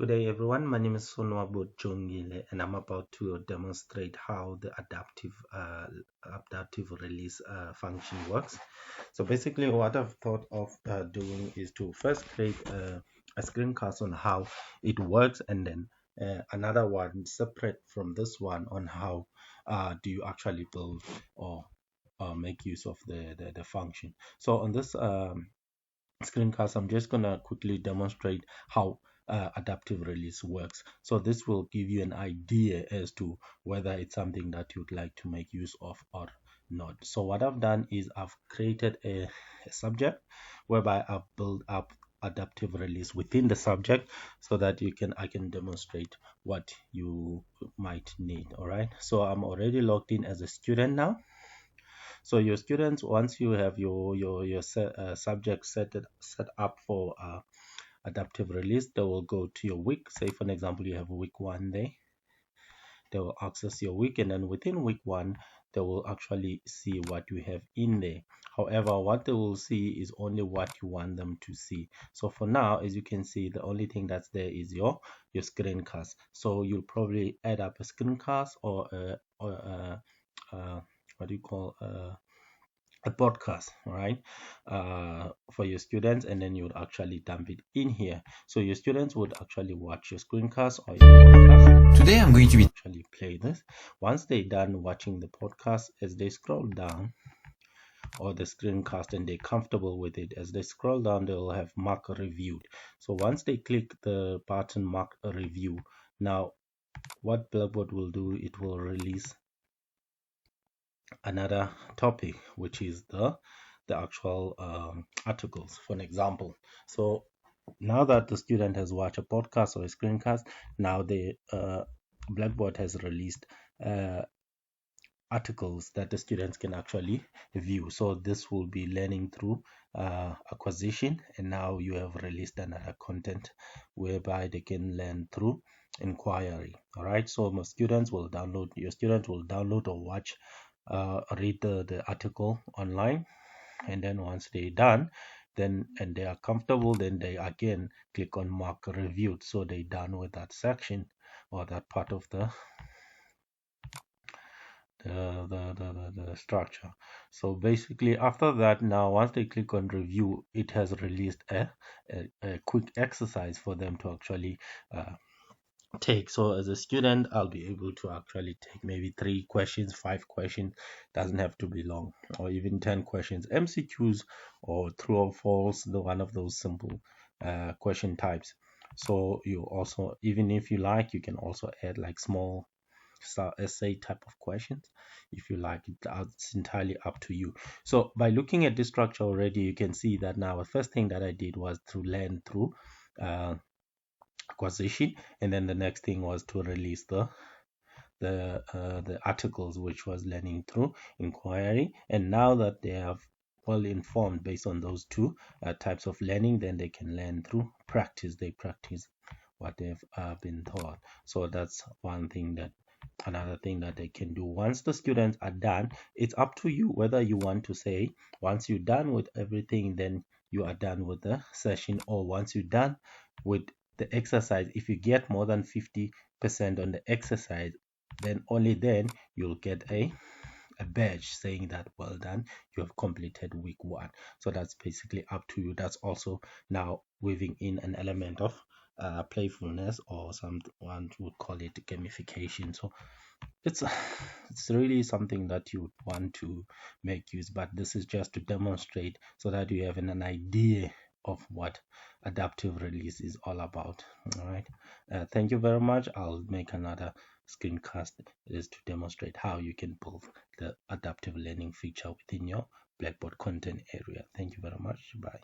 Good day, everyone. My name is Sonwabo Jongile, and I'm about to demonstrate how the adaptive release function works. So basically, what I've thought of doing is to first create a screencast on how it works, and then another one separate from this one on how do you actually build or make use of the function. So on this screencast, I'm just gonna quickly demonstrate how adaptive release works. So this will give you an idea as to whether it's something that you'd like to make use of or not. So what I've done is I've created a subject whereby I've built up adaptive release within the subject so that I can demonstrate what you might need. All right, so I'm already logged in as a student now. So your students, once you have your subject set up for adaptive release, they will go to your week. Say for an example, you have week 1 there. They will access your week, and then within week 1, they will actually see what you have in there. However, what they will see is only what you want them to see. So for now, as you can see, the only thing that's there is your screencast. So you'll probably add up a screencast or what do you call a podcast, right, for your students, and then you would actually dump it in here. So your students would actually watch your screencast or your podcast. Today I'm going to be actually play this. Once they're done watching the podcast, as they scroll down, or the screencast, and they're comfortable with it, as they scroll down, they'll have mark reviewed. So once they click the button mark review, now what Blackboard will do, it will release another topic, which is the actual articles, for an example. So now that the student has watched a podcast or a screencast, now the Blackboard has released articles that the students can actually view. So this will be learning through acquisition, and now you have released another content whereby they can learn through inquiry. All right, so your students will download or watch read the article online, and then once they're done, then and they are comfortable, then they again click on mark reviewed. So they're done with that section or that part of the structure. So basically, after that, now once they click on review, it has released a quick exercise for them to actually take. So as a student, I'll be able to actually take maybe 3 questions, 5 questions, doesn't have to be long, or even 10 questions, MCQs or true or false, the one of those simple question types. So you also, even if you like, you can also add like small essay type of questions if you like. It's entirely up to you. So by looking at this structure already, you can see that now the first thing that I did was to learn through acquisition, and then the next thing was to release the articles, which was learning through inquiry. And now that they have well informed based on those two types of learning, then they can learn through practice. They practice what they've been taught. So that's one thing. That another thing that they can do once the students are done, it's up to you whether you want to say once you're done with everything, then you are done with the session, or once you're done with the exercise, if you get more than 50% on the exercise, then only then you'll get a badge saying that well done, you have completed week 1. So that's basically up to you. That's also now weaving in an element of playfulness, or someone would call it gamification. So it's really something that you would want to make use, but this is just to demonstrate so that you have an idea of what adaptive release is all about. All right, thank you very much. I'll make another screencast is to demonstrate how you can build the adaptive learning feature within your Blackboard content area. Thank you very much. Bye.